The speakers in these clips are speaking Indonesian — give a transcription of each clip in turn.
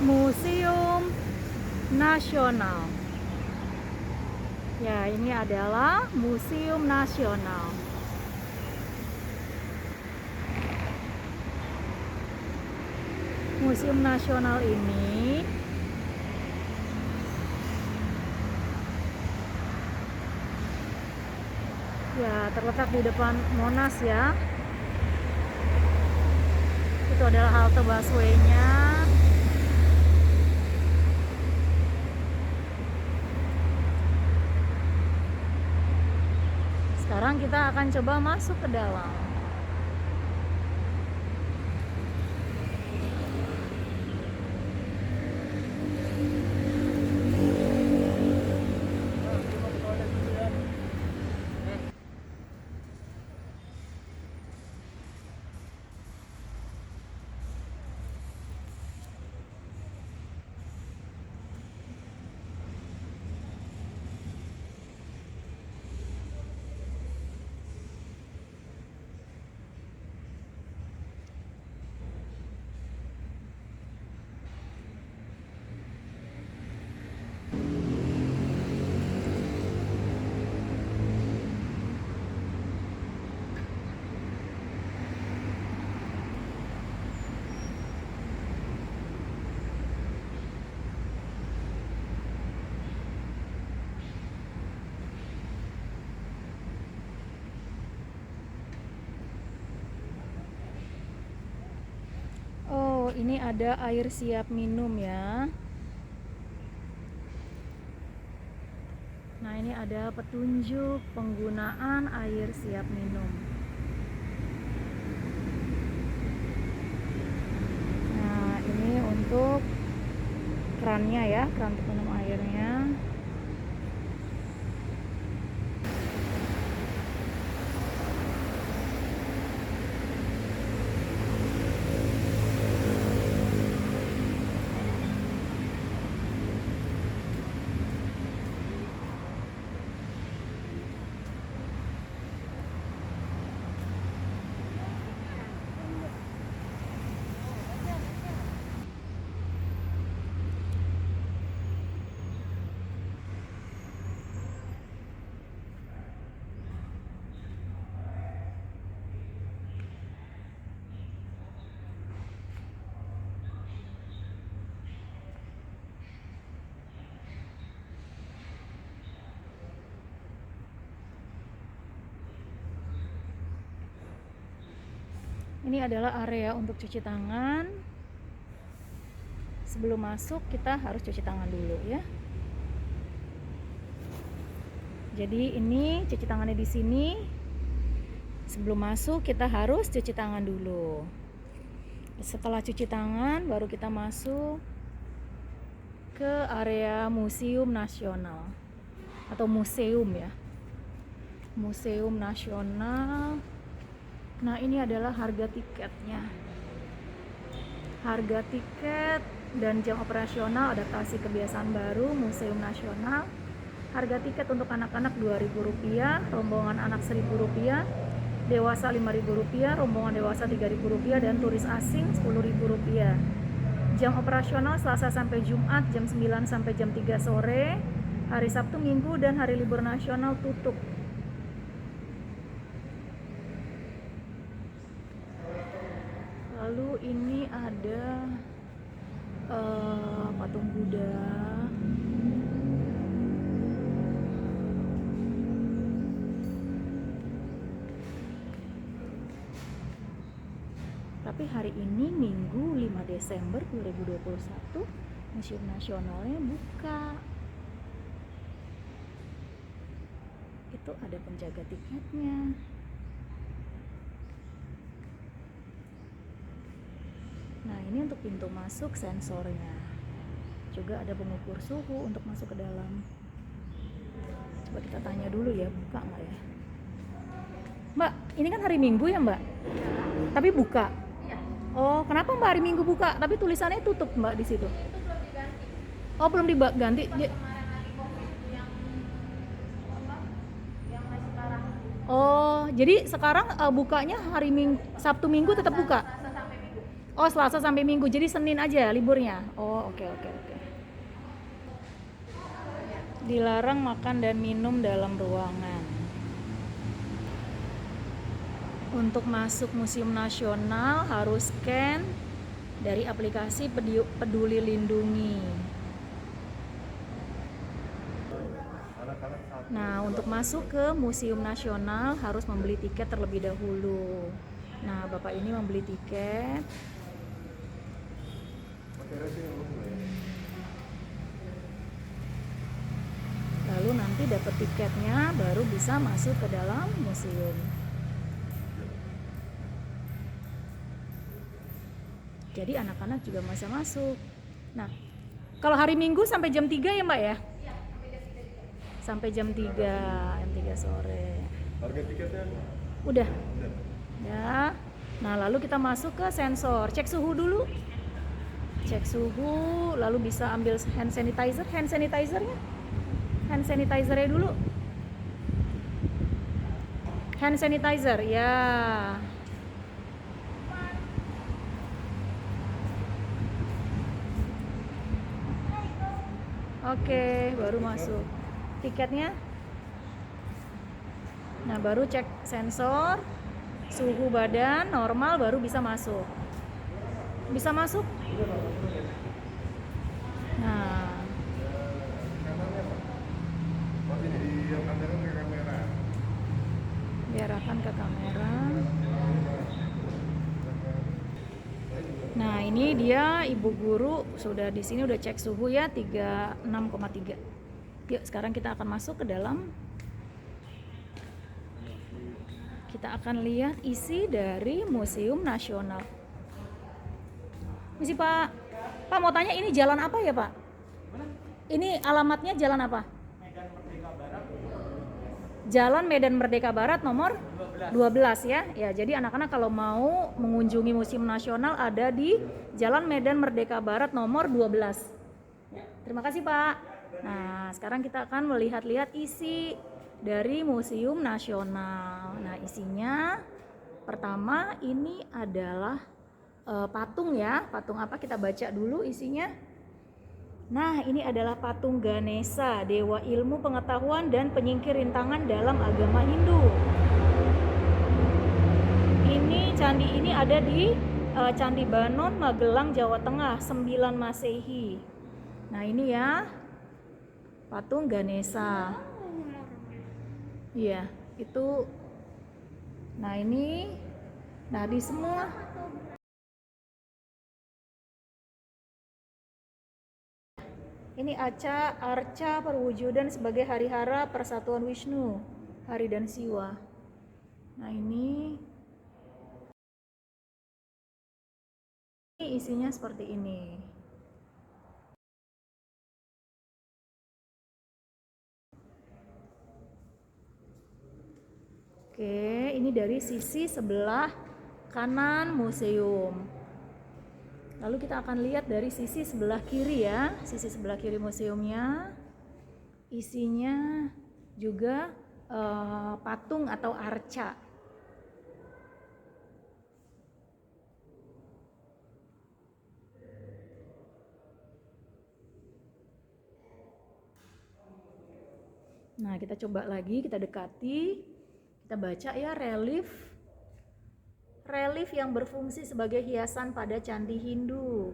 Museum Nasional. Ya, ini adalah Museum Nasional. Museum Nasional ini ya terletak di depan Monas ya. Itu adalah halte busway-nya. Sekarang kita akan coba masuk ke dalam. Oh, ini ada air siap minum ya. Nah, ini ada petunjuk penggunaan air siap minum. Nah, ini untuk kerannya ya, keran untuk minum airnya. Ini adalah area untuk cuci tangan. Sebelum masuk kita harus cuci tangan dulu ya. Jadi ini cuci tangannya di sini. Sebelum masuk kita harus cuci tangan dulu. Setelah cuci tangan baru kita masuk ke area Museum Nasional atau museum ya. Museum Nasional. Nah, ini adalah harga tiketnya. Harga tiket dan jam operasional adaptasi kebiasaan baru Museum Nasional. Harga tiket untuk anak-anak Rp2.000, rombongan anak Rp1.000, dewasa Rp5.000, rombongan dewasa Rp3.000 dan turis asing Rp10.000. Jam operasional Selasa sampai Jumat jam 9 sampai jam 3 sore. Hari Sabtu, Minggu dan hari libur nasional tutup. Lalu ini ada patung Buddha. Tapi hari ini Minggu 5 Desember 2021 Museum Nasionalnya buka. Itu ada penjaga tiketnya. Nah, ini untuk pintu masuk sensornya. Juga ada pengukur suhu untuk masuk ke dalam. Coba kita tanya dulu ya, buka nggak ya? Mbak, ini kan hari Minggu ya Mbak? Tapi buka? Iya. Oh, kenapa Mbak hari Minggu buka? Tapi tulisannya tutup Mbak di situ. Itu belum diganti. Oh, belum diganti. Pas kemarin lagi COVID yang Oh, jadi sekarang bukanya hari Minggu, Sabtu Minggu tetap buka? Selasa sampai Minggu. Oh, Selasa sampai Minggu. Jadi Senin aja liburnya. Oh, oke oke oke. Dilarang makan dan minum dalam ruangan. Untuk masuk Museum Nasional harus scan dari aplikasi Peduli Lindungi. Nah, untuk masuk ke Museum Nasional harus membeli tiket terlebih dahulu. Nah, Bapak ini membeli tiket. Lalu nanti dapat tiketnya baru bisa masuk ke dalam museum. Jadi anak-anak juga bisa masuk. Nah, kalau hari Minggu sampai jam 3 ya Mbak ya? Iya, Sampai jam 3 sore. Harga tiketnya? Udah. Ya. Nah, lalu kita masuk ke sensor. Cek suhu dulu. Cek suhu, lalu bisa ambil hand sanitizer. Hand sanitizer-nya dulu. Hand sanitizer, ya. Oke, baru masuk. Tiketnya. Nah, baru cek sensor, suhu badan normal baru bisa masuk. Bisa masuk? Nah, diarahkan ke kamera. Nah, ini dia Ibu Guru sudah di sini udah cek suhu ya 36,3. Yuk, sekarang kita akan masuk ke dalam. Kita akan lihat isi dari Museum Nasional. Misi Pak. Pak mau tanya ini jalan apa ya Pak? Ini alamatnya jalan apa? Jalan Medan Merdeka Barat nomor 12 ya. Ya, jadi anak-anak kalau mau mengunjungi Museum Nasional ada di Jalan Medan Merdeka Barat nomor 12. Terima kasih Pak. Nah, sekarang kita akan melihat-lihat isi dari Museum Nasional. Nah, isinya pertama ini adalah patung ya. Patung apa? Kita baca dulu isinya. Nah, ini adalah patung Ganesha, dewa ilmu, pengetahuan, dan penyingkir rintangan dalam agama Hindu. Candi ini ada di Candi Banon, Magelang, Jawa Tengah, 9 Masehi. Nah, ini ya patung Ganesha. Iya, itu. Nah, ini. Nah, di semua. Ini arca perwujudan sebagai Harihara Persatuan Wisnu, Hari dan Siwa. Nah, ini isinya seperti ini. Oke, ini dari sisi sebelah kanan museum. Lalu kita akan lihat dari sisi sebelah kiri ya, sisi sebelah kiri museumnya. Isinya juga patung atau arca. Nah, kita coba lagi, kita dekati, kita baca ya relief yang berfungsi sebagai hiasan pada candi Hindu.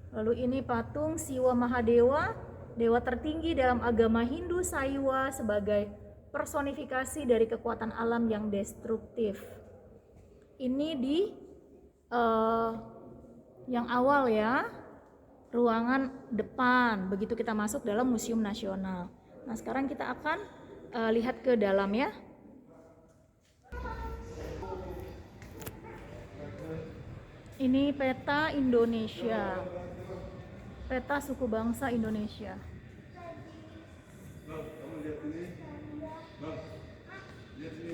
Lalu ini patung Siwa Mahadewa, dewa tertinggi dalam agama Hindu Saiwa sebagai personifikasi dari kekuatan alam yang destruktif. Ini di yang awal ya, ruangan depan, begitu kita masuk dalam Museum Nasional. Nah, sekarang kita akan lihat ke dalam ya. Ini peta Indonesia, peta suku bangsa Indonesia.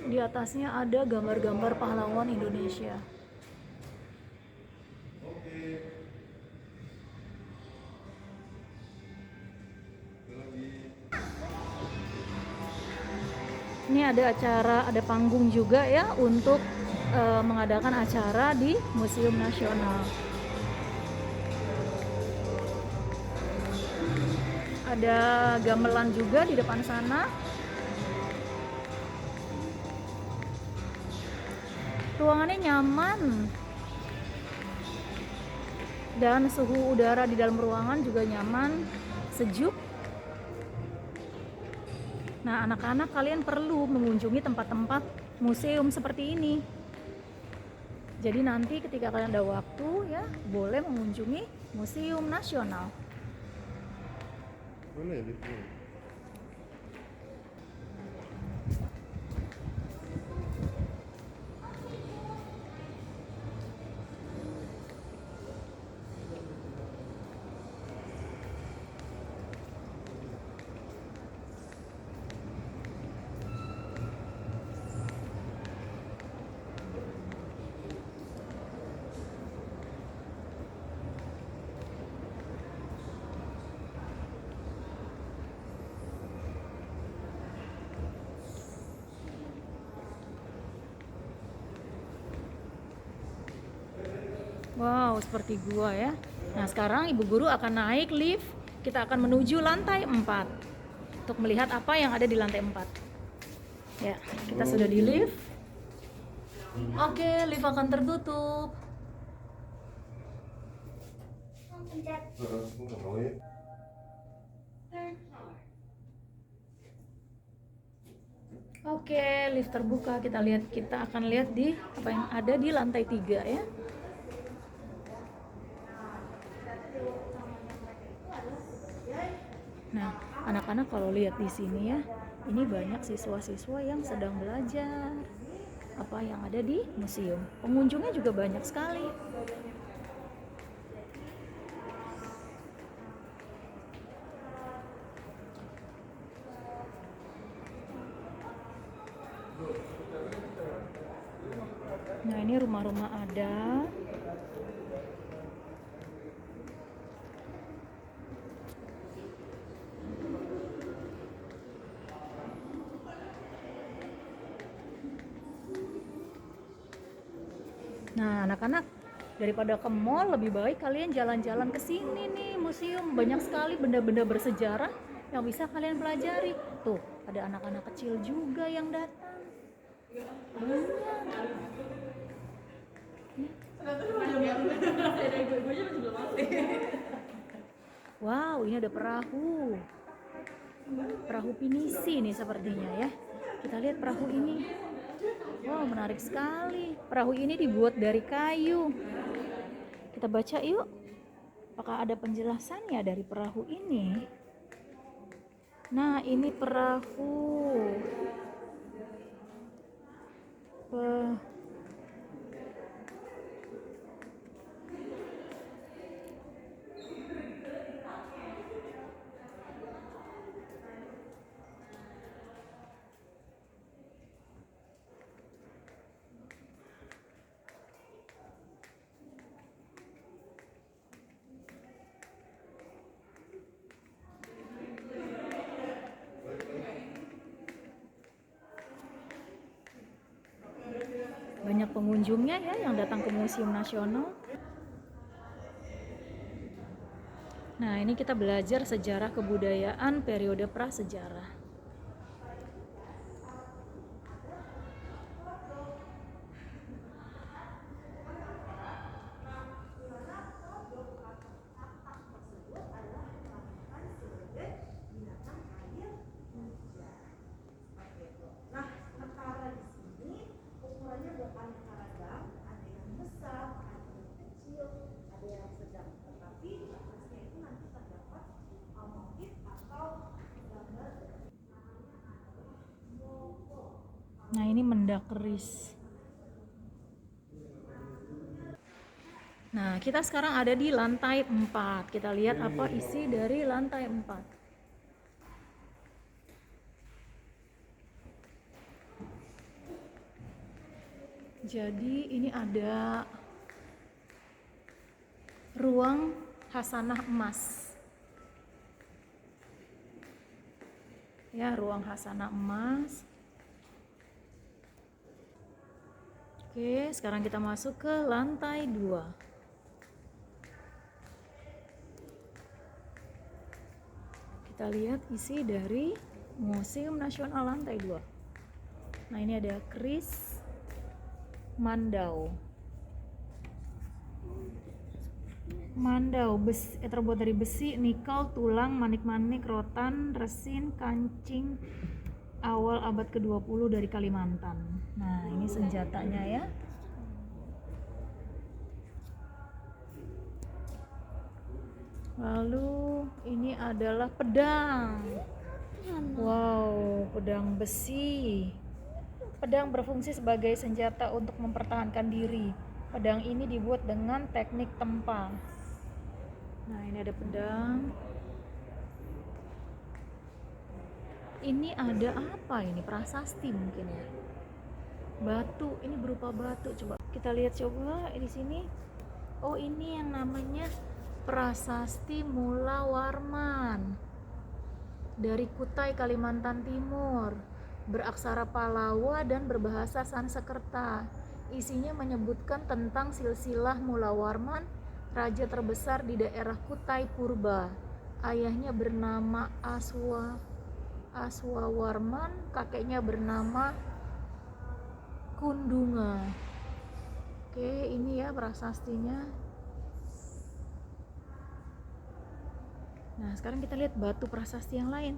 Di atasnya ada gambar-gambar pahlawan Indonesia. Ini ada acara, ada panggung juga ya untuk mengadakan acara di Museum Nasional. Ada gamelan juga di depan sana. Ruangannya nyaman. Dan suhu udara di dalam ruangan juga nyaman, sejuk. Nah, anak-anak kalian perlu mengunjungi tempat-tempat museum seperti ini. Jadi nanti ketika kalian ada waktu ya, boleh mengunjungi Museum Nasional. Mana ya liftnya? Wow, seperti gua ya. Nah, sekarang Ibu Guru akan naik lift. Kita akan menuju lantai 4 untuk melihat apa yang ada di lantai 4. Ya, kita sudah di lift. Oke, lift akan tertutup. Oke, lift terbuka. Kita akan lihat di apa yang ada di lantai 3 ya. Nah, anak-anak kalau lihat di sini ya, ini banyak siswa-siswa yang sedang belajar apa yang ada di museum. Pengunjungnya juga banyak sekali. Nah, ini rumah-rumah ada. Nah, anak-anak, daripada ke mall, lebih baik kalian jalan-jalan ke sini nih, museum. Banyak sekali benda-benda bersejarah yang bisa kalian pelajari. Tuh, ada anak-anak kecil juga yang datang. Wow, ini ada perahu. Perahu pinisi nih sepertinya ya. Kita lihat perahu ini. Wow, menarik sekali. Perahu ini dibuat dari kayu. Kita baca yuk. Apakah ada penjelasannya dari perahu ini? Nah, ini perahu. Banyak pengunjungnya ya yang datang ke Museum Nasional. Nah, ini kita belajar sejarah kebudayaan periode prasejarah. Nah, ini mendak keris. Nah, kita sekarang ada di lantai 4. Kita lihat apa isi dari lantai 4. Jadi ini ada ruang khasanah emas. Ya, ruang khasanah emas. Oke, sekarang kita masuk ke lantai 2. Kita lihat isi dari Museum Nasional lantai 2. Nah, ini ada keris Mandau. Mandau terbuat dari besi, nikel, tulang, manik-manik, rotan, resin, kancing awal abad ke-20 dari Kalimantan. Nah, ini senjatanya ya. Lalu ini adalah pedang. Wow, pedang besi. Pedang berfungsi sebagai senjata untuk mempertahankan diri. Pedang ini dibuat dengan teknik tempa. Nah, ini ada pedang. Ini ada apa ini? Prasasti mungkin ya. Batu, ini berupa batu. Coba kita lihat coba di sini. Oh, ini yang namanya Prasasti Mula Warman dari Kutai, Kalimantan Timur, beraksara Palawa dan berbahasa Sanskerta. Isinya menyebutkan tentang silsilah Mula Warman, raja terbesar di daerah Kutai Purba. Ayahnya bernama Aswawarman, kakeknya bernama Kundunga. Oke, ini ya prasastinya. Nah, sekarang kita lihat batu prasasti yang lain.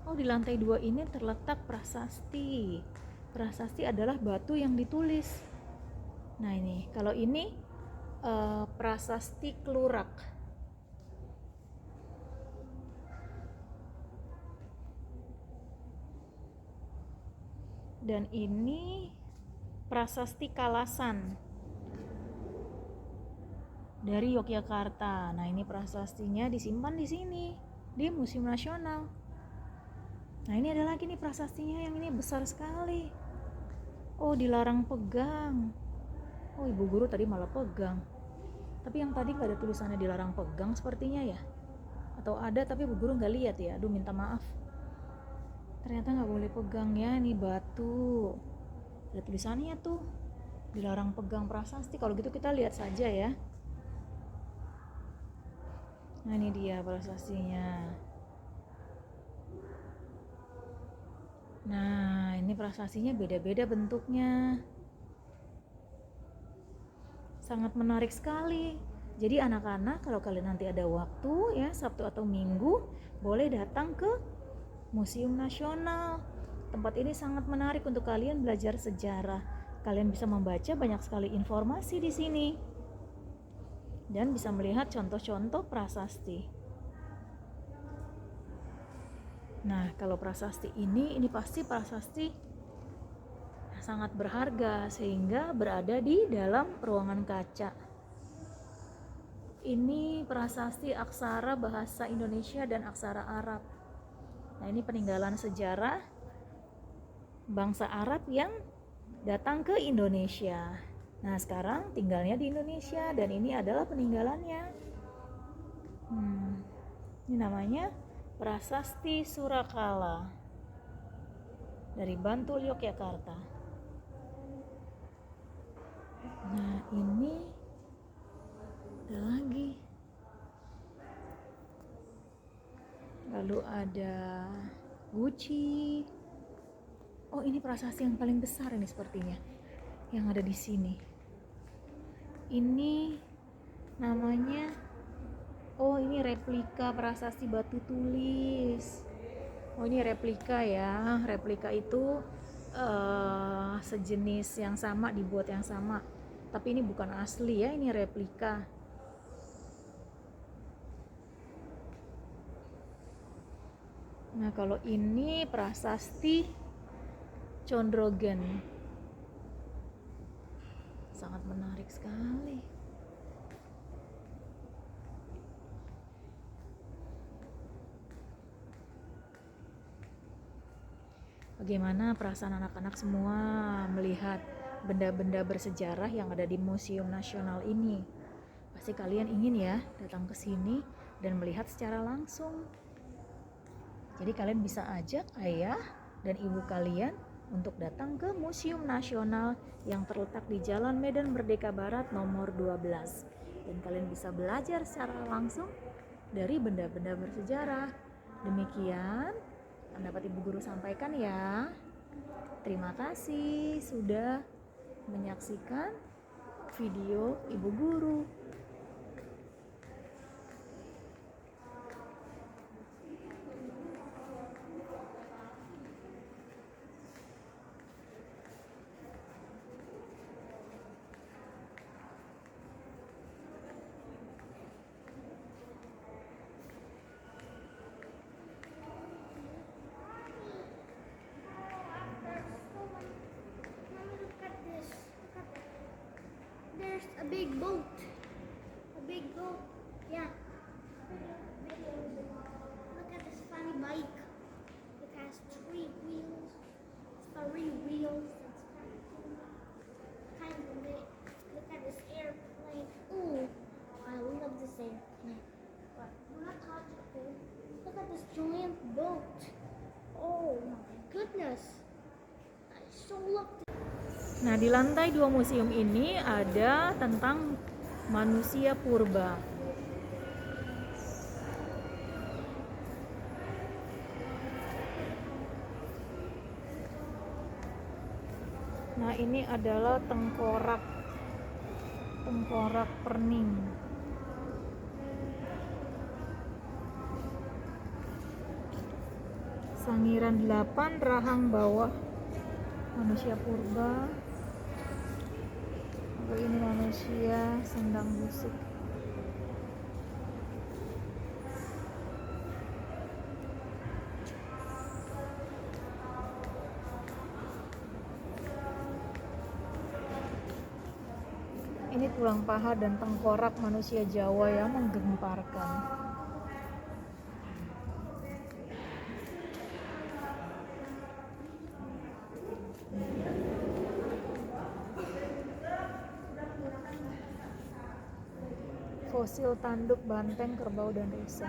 Oh, di lantai 2 ini terletak prasasti. Prasasti adalah batu yang ditulis. Nah, ini kalau ini prasasti Klurak. Dan ini prasasti Kalasan dari Yogyakarta. Nah, ini prasastinya disimpan di sini di Museum Nasional. Nah, ini ada lagi nih prasastinya yang ini besar sekali. Oh, dilarang pegang. Oh, ibu guru tadi malah pegang. Tapi yang tadi nggak ada tulisannya dilarang pegang sepertinya ya. Atau ada tapi ibu guru nggak lihat ya. Aduh, minta maaf. Ternyata nggak boleh pegang ya. Ini batu. Ada tulisannya tuh. Dilarang pegang prasasti. Kalau gitu kita lihat saja ya. Nah, ini dia prasastinya. Nah, ini prasastinya beda-beda bentuknya. Sangat menarik sekali. Jadi anak-anak kalau kalian nanti ada waktu ya, Sabtu atau Minggu, boleh datang ke Museum Nasional. Tempat ini sangat menarik untuk kalian belajar sejarah. Kalian bisa membaca banyak sekali informasi di sini. Dan bisa melihat contoh-contoh prasasti. Nah, kalau prasasti ini pasti prasasti sangat berharga sehingga berada di dalam ruangan kaca. Ini prasasti aksara bahasa Indonesia dan aksara Arab. Nah, ini peninggalan sejarah bangsa Arab yang datang ke Indonesia. Nah, sekarang tinggalnya di Indonesia dan ini adalah peninggalannya. Ini namanya Prasasti Surakala dari Bantul, Yogyakarta. Nah, ini ada lagi. Lalu ada Gucci. Oh, ini prasasti yang paling besar ini sepertinya yang ada di sini. Ini namanya, oh ini replika prasasti batu tulis. Oh, ini replika ya. Replika itu sejenis yang sama, dibuat yang sama. Tapi ini bukan asli ya, ini replika. Nah, kalau ini prasasti Condrogen. Sangat menarik sekali. Bagaimana perasaan anak-anak semua melihat benda-benda bersejarah yang ada di Museum Nasional ini? Pasti kalian ingin ya datang ke sini dan melihat secara langsung. Jadi kalian bisa ajak ayah dan ibu kalian untuk datang ke Museum Nasional yang terletak di Jalan Medan Merdeka Barat nomor 12. Dan kalian bisa belajar secara langsung dari benda-benda bersejarah. Demikian yang dapat Ibu Guru sampaikan ya. Terima kasih sudah menyaksikan video Ibu Guru. Mommy, look at this. Look at that. There's a big boat. A big boat. Yeah. Look at this funny bike. It has 3 wheels. 3 wheels. It's kind of big. Look at this airplane. Ooh, I love this airplane. But do not touch it. Okay? Look at this giant boat. Oh my goodness. I so love this. Nah, di lantai 2 museum ini ada tentang manusia purba. Nah, ini adalah tengkorak perning. Sangiran 8 rahang bawah manusia purba. Ini manusia sendang musik. Ini tulang paha dan tengkorak manusia Jawa yang menggemparkan. Fosil tanduk banteng, kerbau, dan rusa.